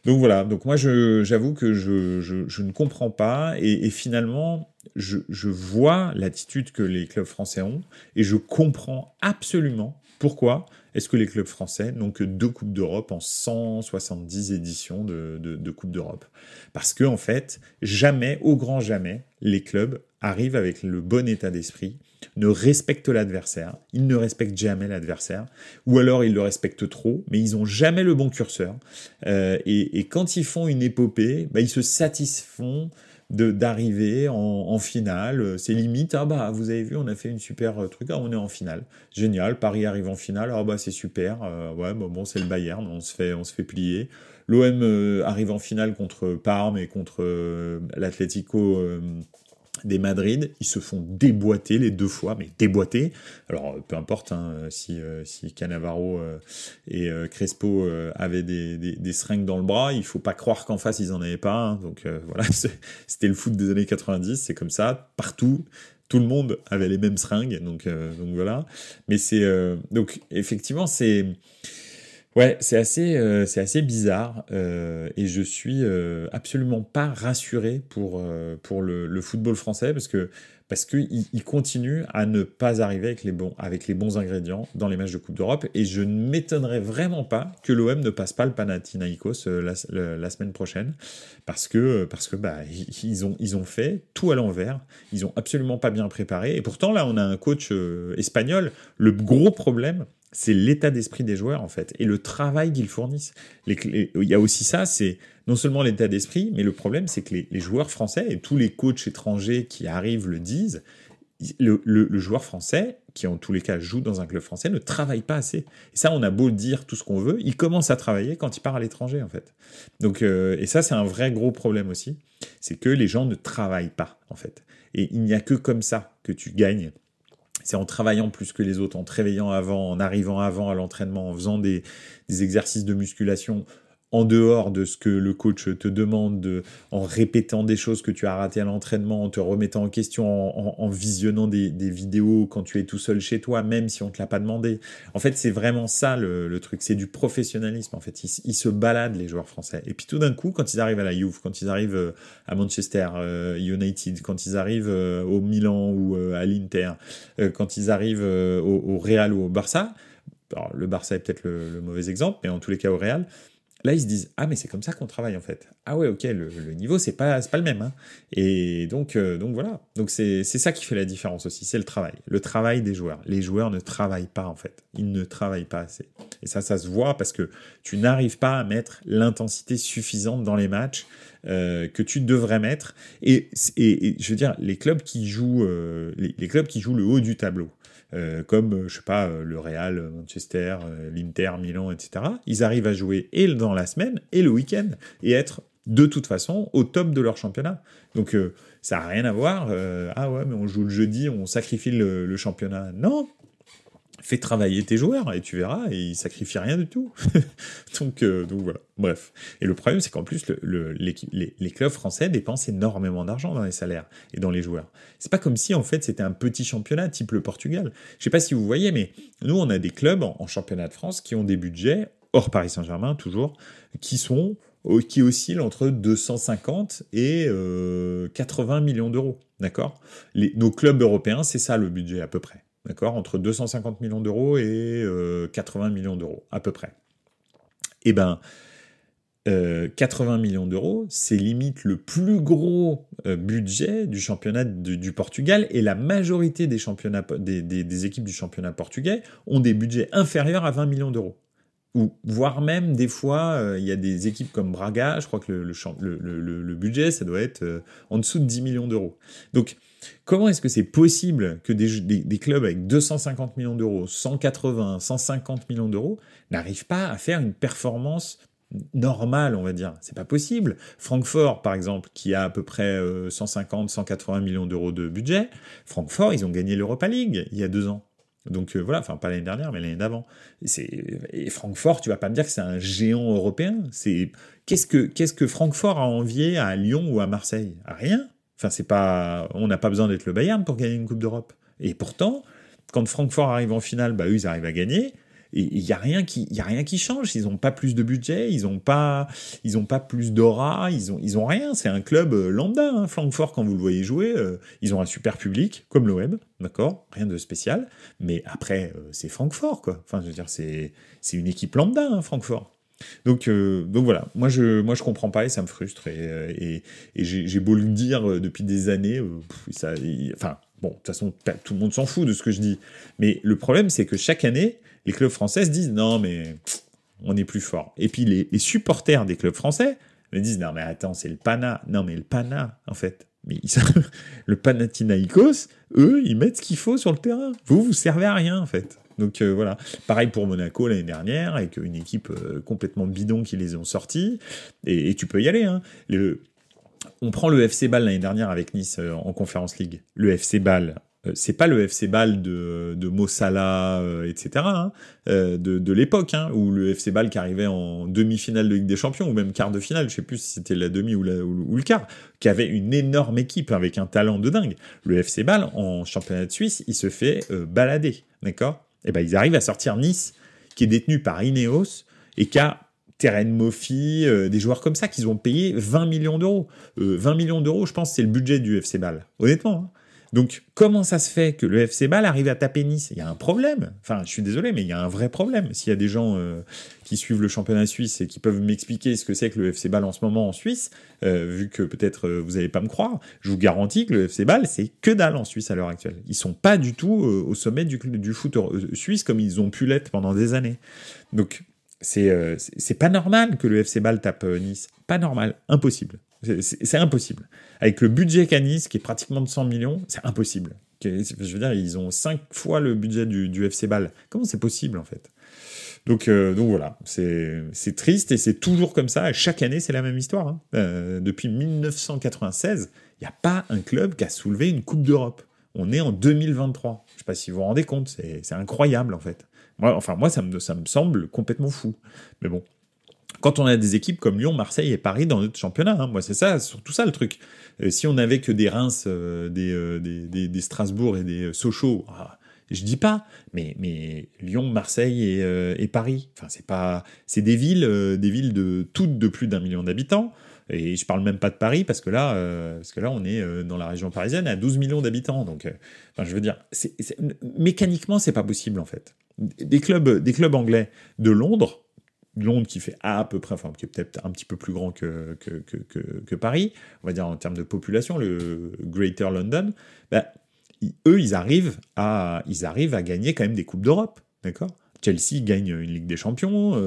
A: voilà. Donc moi, j'avoue que je ne comprends pas et finalement, je vois l'attitude que les clubs français ont et je comprends absolument pourquoi est-ce que les clubs français n'ont que 2 Coupes d'Europe en 170 éditions de Coupe d'Europe? Parce que, en fait, jamais, au grand jamais, les clubs arrivent avec le bon état d'esprit, ne respectent l'adversaire, ils ne respectent jamais l'adversaire, ou alors ils le respectent trop, mais ils n'ont jamais le bon curseur. Et quand ils font une épopée, ils se satisfont d'arriver en finale, c'est limite, ah bah vous avez vu on a fait une super truc, on est en finale, génial, Paris arrive en finale, ah bah c'est super, ouais bah, bon c'est le Bayern, on se fait plier, l'OM arrive en finale contre Parme et contre l'Atlético des Madrid, ils se font déboîter les 2 fois, mais déboîter. Alors peu importe si Cannavaro et Crespo avaient des seringues dans le bras, il faut pas croire qu'en face ils en avaient pas. Donc voilà, c'était le foot des années 90, c'est comme ça, partout. Tout le monde avait les mêmes seringues, donc voilà. Mais donc effectivement ouais, c'est assez bizarre et je suis absolument pas rassuré pour le football français parce que il continue à ne pas arriver avec les bons ingrédients dans les matchs de Coupe d'Europe et je ne m'étonnerais vraiment pas que l'OM ne passe pas le Panathinaikos la semaine prochaine parce que ils ont fait tout à l'envers, ils ont absolument pas bien préparé et pourtant là on a un coach espagnol. Le gros problème, c'est l'état d'esprit des joueurs, en fait, et le travail qu'ils fournissent. Il y a aussi ça, c'est non seulement l'état d'esprit, mais le problème, c'est que les joueurs français, et tous les coachs étrangers qui arrivent le disent, le joueur français, qui en tous les cas joue dans un club français, ne travaille pas assez. Et ça, on a beau dire tout ce qu'on veut, il commence à travailler quand il part à l'étranger, en fait. Donc, et ça, c'est un vrai gros problème aussi, c'est que les gens ne travaillent pas, en fait. Et il n'y a que comme ça que tu gagnes. C'est en travaillant plus que les autres, en te réveillant avant, en arrivant avant à l'entraînement, en faisant des exercices de musculation en dehors de ce que le coach te demande, en répétant des choses que tu as ratées à l'entraînement, en te remettant en question, en visionnant des vidéos quand tu es tout seul chez toi, même si on te l'a pas demandé. En fait, c'est vraiment ça le truc, c'est du professionnalisme. En fait, ils se baladent les joueurs français. Et puis tout d'un coup, quand ils arrivent à la Juve, quand ils arrivent à Manchester United, quand ils arrivent au Milan ou à l'Inter, quand ils arrivent au Real ou au Barça, alors le Barça est peut-être le mauvais exemple, mais en tous les cas au Real. Là, ils se disent ah mais c'est comme ça qu'on travaille en fait. Ah ouais ok le niveau c'est pas le même hein. Et donc voilà donc c'est ça qui fait la différence aussi, c'est le travail des joueurs. Les joueurs ne travaillent pas en fait, ils ne travaillent pas assez. Et ça se voit parce que tu n'arrives pas à mettre l'intensité suffisante dans les matchs que tu devrais mettre. Et je veux dire les clubs qui jouent les clubs qui jouent le haut du tableau. Comme, je sais pas, le Real, Manchester, l'Inter, Milan, etc. Ils arrivent à jouer et dans la semaine et le week-end et être de toute façon au top de leur championnat. Donc ça n'a rien à voir. Ah ouais, mais on joue le jeudi, on sacrifie le championnat. Non, fais travailler tes joueurs et tu verras, et ils sacrifient rien du tout. donc voilà, bref. Et le problème, c'est qu'en plus, les clubs français dépensent énormément d'argent dans les salaires et dans les joueurs. C'est pas comme si, en fait, c'était un petit championnat type le Portugal. Je sais pas si vous voyez, mais nous, on a des clubs en championnat de France qui ont des budgets, hors Paris Saint-Germain toujours, qui oscillent entre 250 et 80 millions d'euros, d'accord ? Nos clubs européens, c'est ça le budget à peu près. D'accord, entre 250 millions d'euros et 80 millions d'euros, à peu près. Eh ben, 80 millions d'euros, c'est limite le plus gros budget du championnat du Portugal, et la majorité des équipes du championnat portugais ont des budgets inférieurs à 20 millions d'euros. Ou voire même, des fois, il y a des équipes comme Braga, je crois que le budget, ça doit être en dessous de 10 millions d'euros. Donc, comment est-ce que c'est possible que des clubs avec 250 millions d'euros, 180, 150 millions d'euros n'arrivent pas à faire une performance normal, on va dire. C'est pas possible. Francfort, par exemple, qui a à peu près 150, 180 millions d'euros de budget, Francfort, ils ont gagné l'Europa League il y a 2 ans. Donc voilà, enfin pas l'année dernière, mais l'année d'avant. Et Francfort, tu vas pas me dire que c'est un géant européen. Qu'est-ce que Francfort a envié à Lyon ou à Marseille? Rien. Enfin c'est pas, on n'a pas besoin d'être le Bayern pour gagner une Coupe d'Europe. Et pourtant, quand Francfort arrive en finale, bah eux ils arrivent à gagner. Et il y a rien qui change. Ils ont pas plus de budget, ils ont pas plus d'aura, ils ont rien. C'est un club lambda. Hein. Francfort, quand vous le voyez jouer, ils ont un super public, comme l'OM, d'accord, rien de spécial. Mais après, c'est Francfort, quoi. Enfin, je veux dire, c'est une équipe lambda, hein, Francfort. Donc voilà, moi je comprends pas et ça me frustre et j'ai beau le dire depuis des années, enfin bon, de toute façon tout le monde s'en fout de ce que je dis, mais le problème c'est que chaque année les clubs français se disent non mais on est plus fort, et puis les supporters des clubs français me disent non mais attends c'est le Pana, non mais le Pana en fait, mais le Panathinaikos, eux ils mettent ce qu'il faut sur le terrain, vous servez à rien en fait. Donc voilà, pareil pour Monaco l'année dernière, avec une équipe complètement bidon qui les ont sortis, et tu peux y aller. Hein. On prend le FC Bâle l'année dernière avec Nice en Conference League. Le FC Bâle, c'est pas le FC Bâle de Mo Salah, etc., hein, de l'époque, hein, où le FC Bâle qui arrivait en demi-finale de Ligue des Champions, ou même quart de finale, je sais plus si c'était la demi ou le quart, qui avait une énorme équipe avec un talent de dingue. Le FC Bâle, en championnat de Suisse, il se fait balader, d'accord ? Et ben ils arrivent à sortir Nice, qui est détenu par Ineos, et qui a Terren Moffi, des joueurs comme ça, qu'ils ont payé 20 millions d'euros. 20 millions d'euros, je pense, c'est le budget du FC Bâle. Honnêtement. Hein. Donc, comment ça se fait que le FC Bâle arrive à taper Nice ? Il y a un problème. Enfin, je suis désolé, mais il y a un vrai problème. S'il y a des gens qui suivent le championnat suisse et qui peuvent m'expliquer ce que c'est que le FC Bâle en ce moment en Suisse, vu que peut-être vous n'allez pas me croire, je vous garantis que le FC Bâle, c'est que dalle en Suisse à l'heure actuelle. Ils sont pas du tout au sommet du foot suisse comme ils ont pu l'être pendant des années. Donc, c'est pas normal que le FC Bâle tape Nice. Pas normal. Impossible. C'est impossible. Avec le budget qu'a Nice, qui est pratiquement de 100 millions, c'est impossible. Je veux dire, ils ont 5 fois le budget du FC Bâle. Comment c'est possible, en fait ? Donc voilà, c'est triste et c'est toujours comme ça. Chaque année, c'est la même histoire. Hein. Depuis 1996, il n'y a pas un club qui a soulevé une Coupe d'Europe. On est en 2023. Je ne sais pas si vous vous rendez compte, c'est incroyable, en fait. Moi, ça me semble complètement fou. Mais bon. Quand on a des équipes comme Lyon, Marseille et Paris dans notre championnat, hein, moi c'est ça, surtout ça le truc. Si on n'avait que des Reims, des Strasbourg et des Sochaux, je dis pas, mais Lyon, Marseille et Paris, enfin c'est des villes de toutes de plus d'1 million d'habitants. Et je parle même pas de Paris parce que là on est dans la région parisienne à 12 millions d'habitants. Donc, je veux dire, mécaniquement c'est pas possible en fait. Des clubs anglais de Londres qui fait à peu près, enfin qui est peut-être un petit peu plus grand que Paris, on va dire en termes de population, le Greater London, bah, eux ils arrivent à gagner quand même des coupes d'Europe, d'accord ? Chelsea gagne une Ligue des Champions,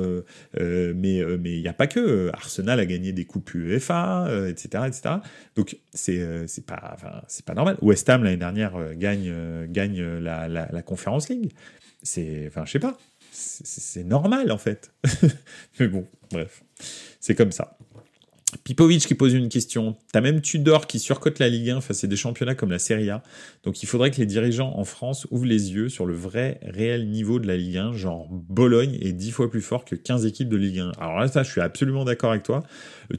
A: mais il n'y a pas que. Arsenal a gagné des coupes UEFA, etc., etc. Donc c'est pas normal. West Ham l'année dernière gagne la Conference League. Je sais pas. C'est normal en fait. Mais bon, bref, c'est comme ça. Pipovic qui pose une question. T'as même Tudor qui surcote la Ligue 1 face à des championnats comme la Serie A. Donc il faudrait que les dirigeants en France ouvrent les yeux sur le vrai, réel niveau de la Ligue 1. Genre Bologne est 10 fois plus fort que 15 équipes de Ligue 1. Alors là, ça, je suis absolument d'accord avec toi.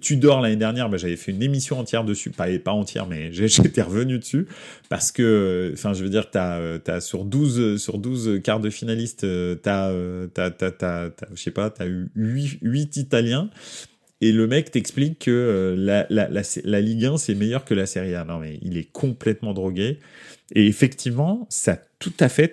A: Tudor l'année dernière, j'avais fait une émission entière dessus. Pas entière, mais j'étais revenu dessus. Parce que, enfin, je veux dire, t'as sur 12 quarts de finalistes, t'as eu 8 Italiens. Et le mec t'explique que la Ligue 1, c'est meilleur que la Serie A. Non, mais il est complètement drogué. Et effectivement, t'as tout à fait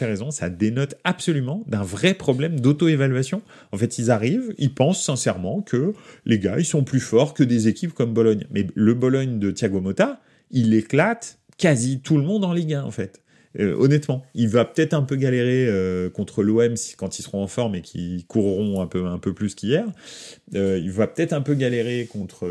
A: raison. Ça dénote absolument d'un vrai problème d'auto-évaluation. En fait, ils pensent sincèrement que les gars, ils sont plus forts que des équipes comme Bologne. Mais le Bologne de Thiago Motta, il éclate quasi tout le monde en Ligue 1, en fait. Honnêtement, il va peut-être un peu galérer contre l'OM quand ils seront en forme et qu'ils courront un peu plus qu'hier. Il va peut-être un peu galérer contre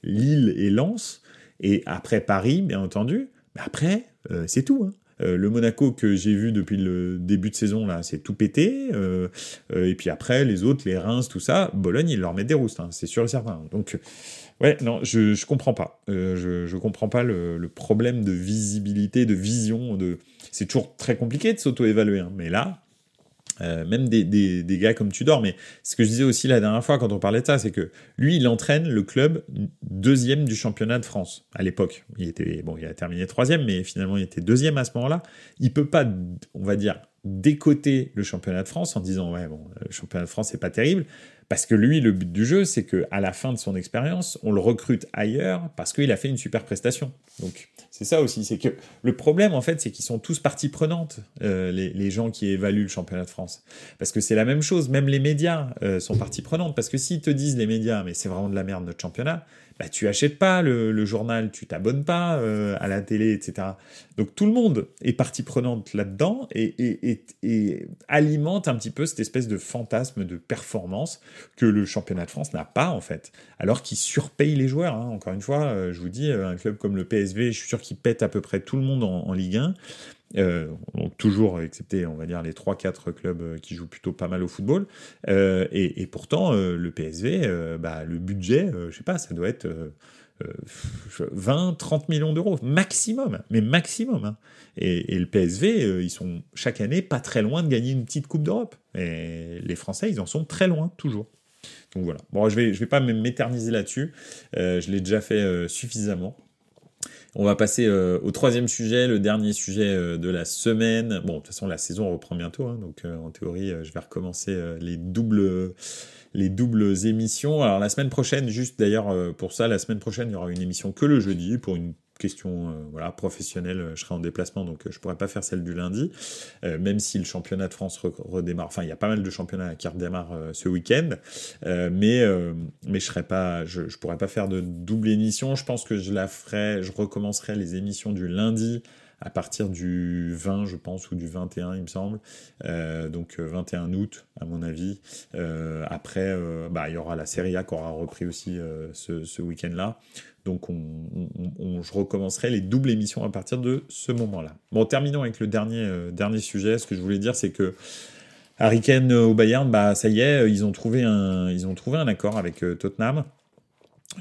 A: Lille et Lens, et après Paris, bien entendu. Mais après, c'est tout. Hein. Le Monaco que j'ai vu depuis le début de saison, là, c'est tout pété. Et puis après, les autres, les Reims, tout ça, Bologne, ils leur mettent des roustes, hein, c'est sûr et certain. Donc, ouais, non, je comprends pas. Je comprends pas le problème de visibilité, de vision. C'est toujours très compliqué de s'auto-évaluer, hein, mais là, même des gars comme Tudor, mais ce que je disais aussi la dernière fois quand on parlait de ça, c'est que lui, il entraîne le club deuxième du championnat de France à l'époque. Il a terminé troisième, mais finalement il était deuxième à ce moment-là. Il peut pas, on va dire, décoter le championnat de France en disant ouais bon, le championnat de France c'est pas terrible, parce que lui, le but du jeu, c'est que à la fin de son expérience, on le recrute ailleurs parce qu'il a fait une super prestation. Donc c'est ça aussi, c'est que le problème en fait, c'est qu'ils sont tous partie prenante, les gens qui évaluent le championnat de France, parce que c'est la même chose, même les médias sont partie prenante, parce que s'ils te disent les médias, mais c'est vraiment de la merde notre championnat, bah tu achètes pas le journal, tu t'abonnes pas à la télé, etc. Donc tout le monde est partie prenante là-dedans et alimente un petit peu cette espèce de fantasme de performance que le championnat de France n'a pas en fait, alors qu'il surpaye les joueurs. Hein. Encore une fois, je vous dis, un club comme le PSV, je suis sûr qu'il pète à peu près tout le monde en Ligue 1. Donc toujours excepté on va dire les 3-4 clubs qui jouent plutôt pas mal au football et pourtant le PSV le budget je sais pas, ça doit être 20-30 millions d'euros maximum, mais maximum hein. Et le PSV ils sont chaque année pas très loin de gagner une petite coupe d'Europe et les Français ils en sont très loin toujours. Donc voilà, bon je vais pas m'éterniser là-dessus, je l'ai déjà fait suffisamment. On va passer au troisième sujet, le dernier sujet de la semaine. Bon, de toute façon, la saison reprend bientôt, hein, donc en théorie, je vais recommencer les doubles émissions. Alors la semaine prochaine, juste d'ailleurs pour ça, la semaine prochaine, il y aura une émission que le jeudi pour une question professionnelle, je serai en déplacement donc je pourrais pas faire celle du lundi, même si le championnat de France redémarre, enfin il y a pas mal de championnats qui redémarrent ce week-end, mais je pourrais pas faire de double émission. Je pense que je recommencerai les émissions du lundi à partir du 20, je pense, ou du 21, il me semble. Donc 21 août, à mon avis. Après, il y aura la Serie A qui aura repris aussi ce week-end-là. Donc je recommencerai les doubles émissions à partir de ce moment-là. Bon, terminons avec le dernier sujet. Ce que je voulais dire, c'est que Harry Kane au Bayern, ça y est, ils ont trouvé un accord avec Tottenham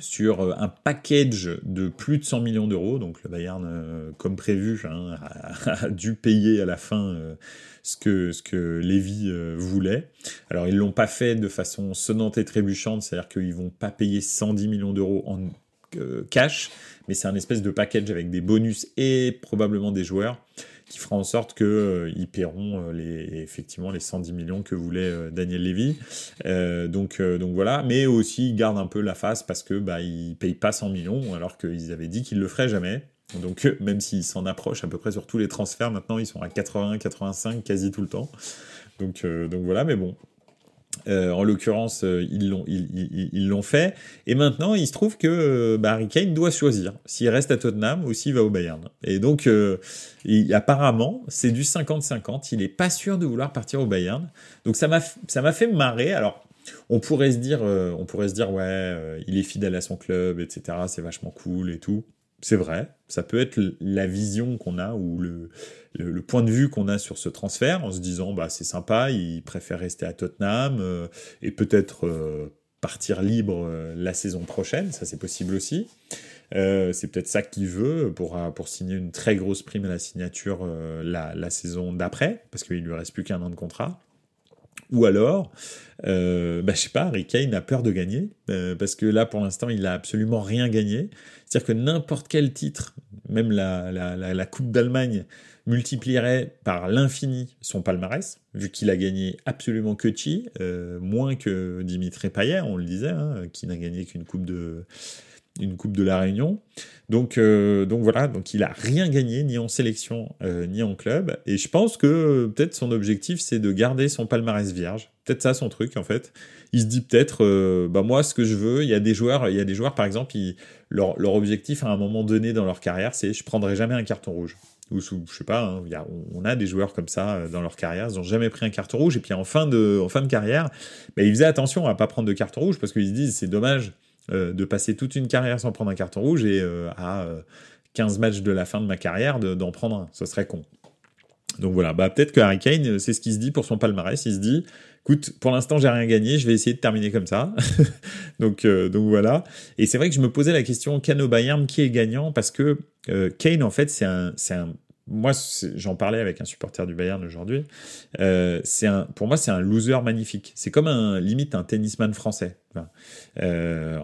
A: sur un package de plus de 100 millions d'euros. Donc le Bayern, comme prévu, hein, a dû payer à la fin ce que Lévy voulait. Alors ils l'ont pas fait de façon sonnante et trébuchante, c'est-à-dire qu'ils vont pas payer 110 millions d'euros en cash, mais c'est un espèce de package avec des bonus et probablement des joueurs qui fera en sorte que ils paieront effectivement les 110 millions que voulait Daniel Lévy. Donc voilà, mais aussi ils gardent un peu la face parce que ils payent pas 100 millions alors qu'ils avaient dit qu'ils le feraient jamais. Donc même s'ils s'en approchent à peu près sur tous les transferts, maintenant ils sont à 80, 85 quasi tout le temps. Donc voilà, mais bon. En l'occurrence, ils l'ont fait. Et maintenant, il se trouve que Harry Kane doit choisir s'il reste à Tottenham ou s'il va au Bayern. Et donc, apparemment, c'est du 50-50. Il est pas sûr de vouloir partir au Bayern. Donc, ça m'a fait marrer. Alors, on pourrait se dire, ouais, il est fidèle à son club, etc. C'est vachement cool et tout. C'est vrai, ça peut être la vision qu'on a ou le point de vue qu'on a sur ce transfert en se disant c'est sympa, il préfère rester à Tottenham et peut-être partir libre la saison prochaine, ça c'est possible aussi. C'est peut-être ça qu'il veut pour signer une très grosse prime à la signature la saison d'après, parce qu'il lui reste plus qu'un an de contrat. Ou alors, je sais pas, Harry Kane a peur de gagner, parce que là, pour l'instant, il a absolument rien gagné. C'est-à-dire que n'importe quel titre, même la Coupe d'Allemagne, multiplierait par l'infini son palmarès, vu qu'il a gagné absolument que chi, moins que Dimitri Payet, on le disait, hein, qui n'a gagné qu'une coupe de la Réunion. Donc voilà, donc il a rien gagné, ni en sélection, ni en club. Et je pense que peut-être son objectif, c'est de garder son palmarès vierge. Peut-être ça son truc, en fait. Il se dit peut-être, moi, ce que je veux, il y a des joueurs, par exemple, leur objectif à un moment donné dans leur carrière, c'est je prendrai jamais un carton rouge. Ou je sais pas, hein, on a des joueurs comme ça dans leur carrière, ils n'ont jamais pris un carton rouge, et puis en fin de carrière, ils faisaient attention à pas prendre de carton rouge, parce qu'ils se disent, c'est dommage de passer toute une carrière sans prendre un carton rouge et à 15 matchs de la fin de ma carrière d'en prendre un. Ce serait con. Donc voilà, bah peut-être que Harry Kane, c'est ce qu'il se dit pour son palmarès. Il se dit, écoute, pour l'instant j'ai rien gagné, je vais essayer de terminer comme ça. Donc voilà. Et c'est vrai que je me posais la question, Kane au Bayern, qui est gagnant? Parce que Kane, en fait, moi, j'en parlais avec un supporter du Bayern aujourd'hui. Pour moi, c'est un loser magnifique. C'est comme limite un tennisman français. Enfin,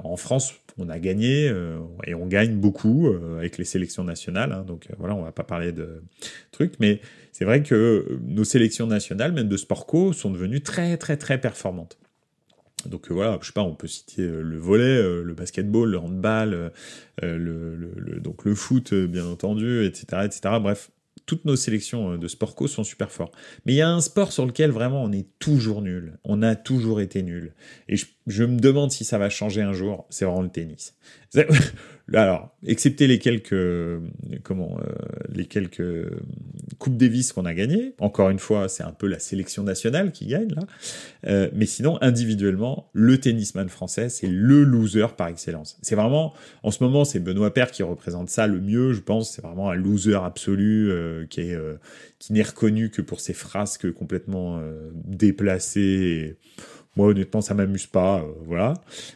A: en France, on a gagné et on gagne beaucoup avec les sélections nationales. Hein, donc voilà, on va pas parler de trucs, mais c'est vrai que nos sélections nationales, même de sport co, sont devenues très très très performantes. Donc voilà, je sais pas, on peut citer le volley, le basketball, le handball, donc le foot, bien entendu, etc., etc. Bref, toutes nos sélections de sport co sont super forts. Mais il y a un sport sur lequel vraiment on est toujours nul. On a toujours été nul. Et je me demande si ça va changer un jour. C'est vraiment le tennis. Alors, excepté les quelques Coupes Davis qu'on a gagnées. Encore une fois, c'est un peu la sélection nationale qui gagne là. Mais sinon, individuellement, le tennisman français, c'est le loser par excellence. C'est vraiment, en ce moment, c'est Benoît Paire qui représente ça le mieux, je pense. C'est vraiment un loser absolu qui n'est reconnu que pour ses frasques complètement déplacées. Et moi, honnêtement, ça m'amuse pas, voilà.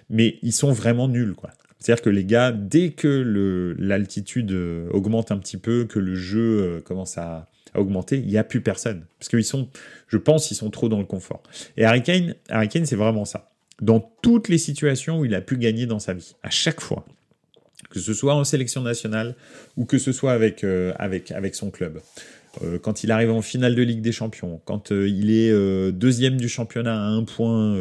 A: Mais ils sont vraiment nuls, quoi. C'est-à-dire que les gars, dès que l'altitude augmente un petit peu, que le jeu commence à augmenter, il n'y a plus personne. Parce qu'ils sont, je pense, ils sont trop dans le confort. Et Harry Kane, c'est vraiment ça. Dans toutes les situations où il a pu gagner dans sa vie, à chaque fois, que ce soit en sélection nationale ou que ce soit avec son club. Quand il arrive en finale de Ligue des Champions, quand il est deuxième du championnat à 1 point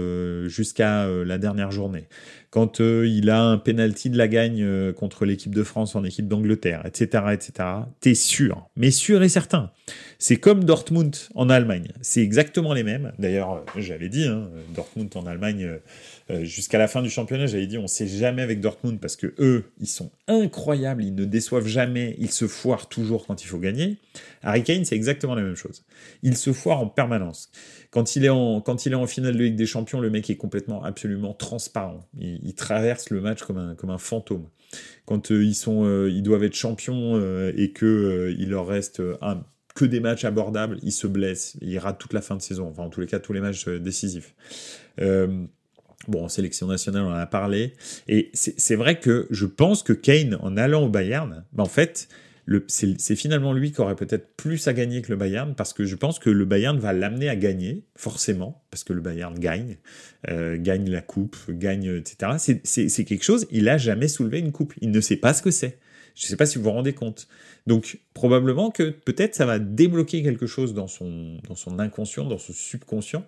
A: jusqu'à la dernière journée, quand il a un penalty de la gagne contre l'équipe de France en équipe d'Angleterre, etc., etc., t'es sûr, mais sûr et certain. C'est comme Dortmund en Allemagne, c'est exactement les mêmes. D'ailleurs, j'avais dit, Dortmund en Allemagne, jusqu'à la fin du championnat, j'avais dit, on sait jamais avec Dortmund parce que eux, ils sont incroyables, ils ne déçoivent jamais, ils se foirent toujours quand il faut gagner. Harry Kane, c'est exactement la même chose. Il se foire en permanence. Quand il est en finale de Ligue des Champions, le mec est complètement, absolument transparent. Il traverse le match comme un fantôme. Quand ils doivent être champions et que il leur reste que des matchs abordables, il se blesse, il rate toute la fin de saison. Enfin, en tous les cas, tous les matchs décisifs. Bon, en sélection nationale, on en a parlé. Et c'est vrai que je pense que Kane, en allant au Bayern, en fait, c'est finalement lui qui aurait peut-être plus à gagner que le Bayern, parce que je pense que le Bayern va l'amener à gagner, forcément, parce que le Bayern gagne la coupe, gagne, etc. C'est quelque chose, il a jamais soulevé une coupe, il ne sait pas ce que c'est. Je ne sais pas si vous vous rendez compte. Donc, probablement que peut-être ça va débloquer quelque chose dans son inconscient, dans son subconscient,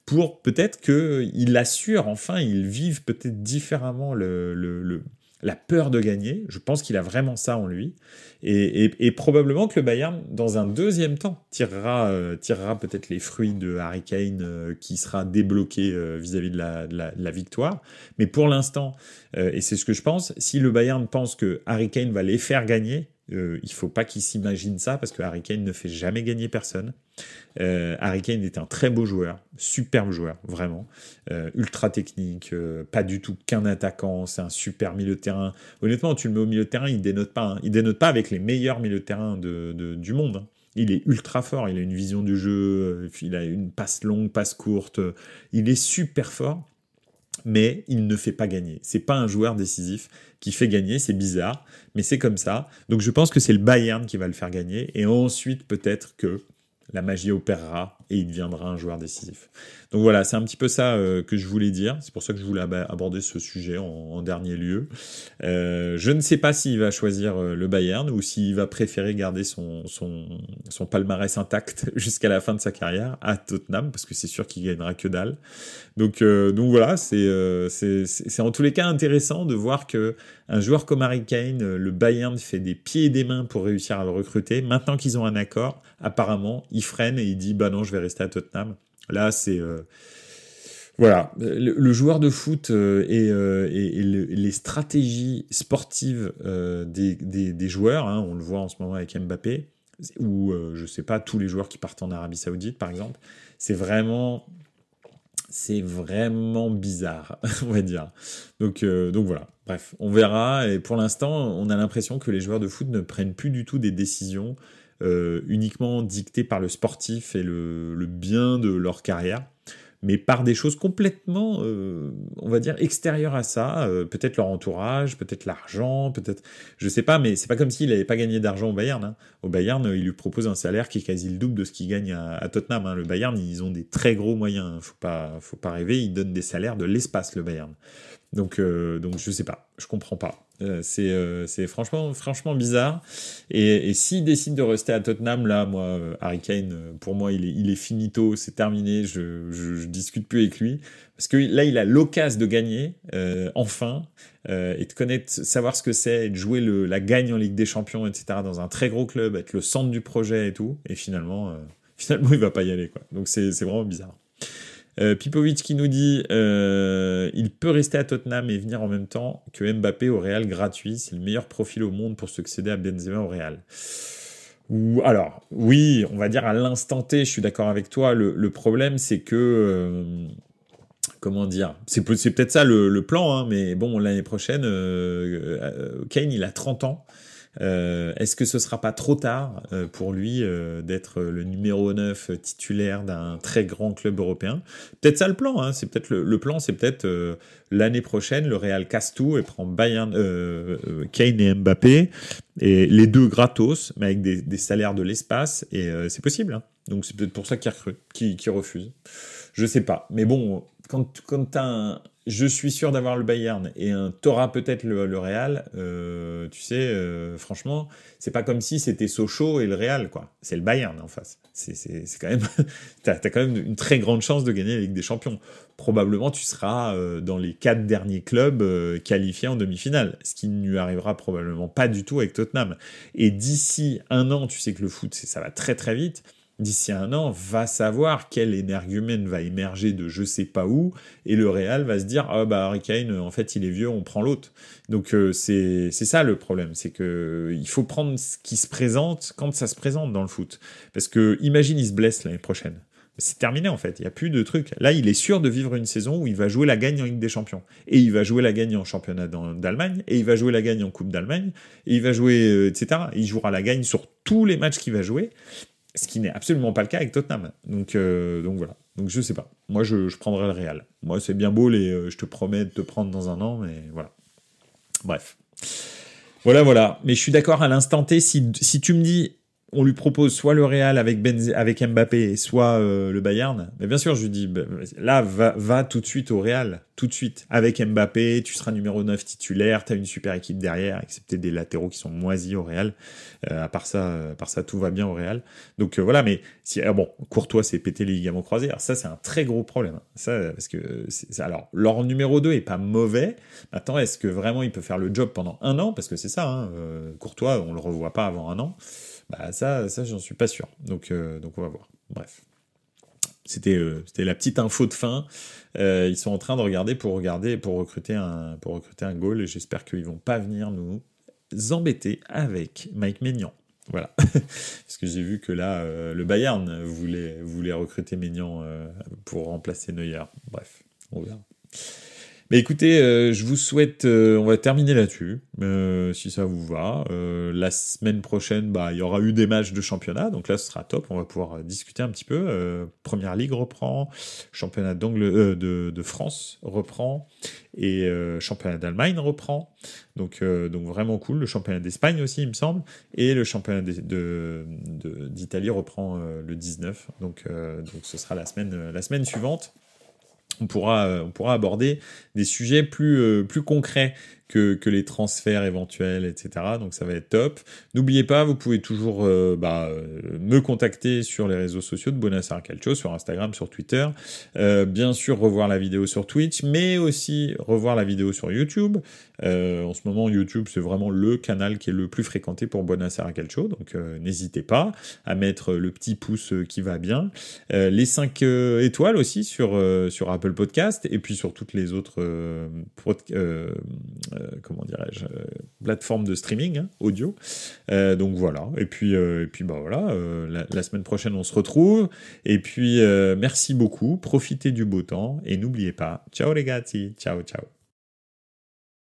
A: pour peut-être qu'il assure, enfin, il vive peut-être différemment la peur de gagner. Je pense qu'il a vraiment ça en lui. Et probablement que le Bayern, dans un deuxième temps, tirera peut-être les fruits de Harry Kane qui sera débloqué vis-à-vis de la victoire. Mais pour l'instant, et c'est ce que je pense, si le Bayern pense que Harry Kane va les faire gagner, il faut pas qu'il s'imagine ça, parce que Harry Kane ne fait jamais gagner personne. Harry Kane est un très beau joueur, superbe joueur, vraiment, ultra technique, pas du tout qu'un attaquant, c'est un super milieu de terrain. Honnêtement, tu le mets au milieu de terrain, il dénote pas, il dénote pas avec les meilleurs milieux de terrain du monde. Hein. Il est ultra fort, il a une vision du jeu, il a une passe longue, passe courte, il est super fort. Mais il ne fait pas gagner. C'est pas un joueur décisif qui fait gagner, c'est bizarre, mais c'est comme ça. Donc je pense que c'est le Bayern qui va le faire gagner, et ensuite peut-être que la magie opérera et il deviendra un joueur décisif. Donc voilà, c'est un petit peu ça que je voulais dire. C'est pour ça que je voulais aborder ce sujet en dernier lieu. Je ne sais pas s'il va choisir le Bayern ou s'il va préférer garder son palmarès intact jusqu'à la fin de sa carrière à Tottenham, parce que c'est sûr qu'il gagnera que dalle. Donc voilà, c'est en tous les cas intéressant de voir que un joueur comme Harry Kane, le Bayern fait des pieds et des mains pour réussir à le recruter. Maintenant qu'ils ont un accord, apparemment, il freine et il dit « Bah non, je vais rester à Tottenham ». Là, c'est... voilà, le joueur de foot et les stratégies sportives des joueurs, hein, on le voit en ce moment avec Mbappé, ou je sais pas, tous les joueurs qui partent en Arabie Saoudite, par exemple, c'est vraiment bizarre, on va dire. Donc voilà. Bref, on verra. Et pour l'instant, on a l'impression que les joueurs de foot ne prennent plus du tout des décisions uniquement dictées par le sportif et le bien de leur carrière, mais par des choses complètement, on va dire, extérieures à ça, peut-être leur entourage, peut-être l'argent, peut-être, je sais pas, mais c'est pas comme s'il avait pas gagné d'argent au Bayern, hein. Au Bayern, il lui propose un salaire qui est quasi le double de ce qu'il gagne à Tottenham, hein. Le Bayern, ils ont des très gros moyens, hein. Faut pas rêver, ils donnent des salaires de l'espace, le Bayern. Donc je sais pas, je comprends pas. C'est franchement bizarre. Et s'il décide de rester à Tottenham, là, moi, Harry Kane, pour moi, il est finito, c'est terminé. Je discute plus avec lui parce que là, il a l'occasion de gagner enfin et de connaître, savoir ce que c'est, et de jouer la gagne en Ligue des Champions, etc. Dans un très gros club, être le centre du projet et tout. Et finalement, il va pas y aller, quoi. Donc c'est vraiment bizarre. Pipovic qui nous dit il peut rester à Tottenham et venir en même temps que Mbappé au Real gratuit. C'est le meilleur profil au monde pour succéder à Benzema au Real. Alors, oui, on va dire à l'instant T, je suis d'accord avec toi. Le problème, c'est que... comment dire, c'est peut-être ça le plan, hein, mais bon, l'année prochaine, Kane, il a 30 ans. Est-ce que ce sera pas trop tard pour lui d'être le numéro 9 titulaire d'un très grand club européen? Peut-être ça le plan, hein, c'est peut-être le plan, c'est peut-être l'année prochaine, le Real casse tout et prend Bayern, Kane et Mbappé, et les deux gratos, mais avec des salaires de l'espace, et c'est possible, hein. Donc c'est peut-être pour ça qu'il refuse. Je sais pas, mais bon, quand t'as je suis sûr d'avoir le Bayern et t'auras peut-être le Real, tu sais, franchement, c'est pas comme si c'était Sochaux et le Real, quoi. C'est le Bayern en face. C'est quand même, t'as quand même une très grande chance de gagner la Ligue des Champions. Probablement, tu seras dans les 4 derniers clubs qualifiés en demi-finale, ce qui ne lui arrivera probablement pas du tout avec Tottenham. Et d'ici un an, tu sais que le foot, ça va très très vite. D'ici un an, va savoir quel énergumène va émerger de je sais pas où, et le Real va se dire ah bah Harry Kane, en fait il est vieux, on prend l'autre. Donc c'est ça le problème, c'est que il faut prendre ce qui se présente quand ça se présente dans le foot. Parce que imagine il se blesse l'année prochaine. C'est terminé en fait, il n'y a plus de trucs. Là, il est sûr de vivre une saison où il va jouer la gagne en Ligue des Champions. Et il va jouer la gagne en championnat d'Allemagne, et il va jouer la gagne en Coupe d'Allemagne, et il va jouer, etc. Il jouera la gagne sur tous les matchs qu'il va jouer. Ce qui n'est absolument pas le cas avec Tottenham. Donc voilà. Donc je sais pas. Moi, je prendrai le Real. Moi, c'est bien beau, je te promets de te prendre dans un an, mais voilà. Bref. Voilà. Mais je suis d'accord à l'instant T, si tu me dis, on lui propose soit le Real avec Mbappé, soit le Bayern, mais bien sûr, je lui dis, là, va tout de suite au Real. Tout de suite. Avec Mbappé, tu seras numéro 9 titulaire, t'as une super équipe derrière, excepté des latéraux qui sont moisis au Real. À part ça, tout va bien au Real. Donc voilà, mais Courtois s'est pété les ligaments croisés. Alors ça, c'est un très gros problème. Ça, parce que alors leur numéro 2 est pas mauvais. Maintenant, est-ce que vraiment il peut faire le job pendant un an? Parce que c'est ça, hein, Courtois, on le revoit pas avant un an. Bah ça, j'en suis pas sûr. Donc on va voir. Bref. C'était la petite info de fin. Ils sont en train de regarder pour recruter un goal, et j'espère qu'ils vont pas venir nous embêter avec Mike Maignan. Voilà. Parce que j'ai vu que là, le Bayern voulait recruter Maignan pour remplacer Neuer. Bref, on verra. Mais écoutez, je vous souhaite, on va terminer là-dessus, si ça vous va. La semaine prochaine, il y aura eu des matchs de championnat, donc là ce sera top, on va pouvoir discuter un petit peu. Première Ligue reprend, championnat de France reprend, et championnat d'Allemagne reprend. Donc vraiment cool. Le championnat d'Espagne aussi, il me semble, et le championnat d'Italie reprend le 19. Donc ce sera la semaine suivante. On pourra aborder des sujets plus concrets que les transferts éventuels, etc. Donc ça va être top. N'oubliez pas, vous pouvez toujours me contacter sur les réseaux sociaux de Buonasera Calcio, sur Instagram, sur Twitter. Bien sûr, revoir la vidéo sur Twitch, mais aussi revoir la vidéo sur YouTube. En ce moment, YouTube, c'est vraiment le canal qui est le plus fréquenté pour Buonasera Calcio. Donc n'hésitez pas à mettre le petit pouce qui va bien. Les 5 étoiles aussi sur Apple Podcast, et puis sur toutes les autres plateformes de streaming audio. Donc voilà. Et puis voilà. La semaine prochaine, on se retrouve. Et puis merci beaucoup. Profitez du beau temps et n'oubliez pas. Ciao les gars. Ciao.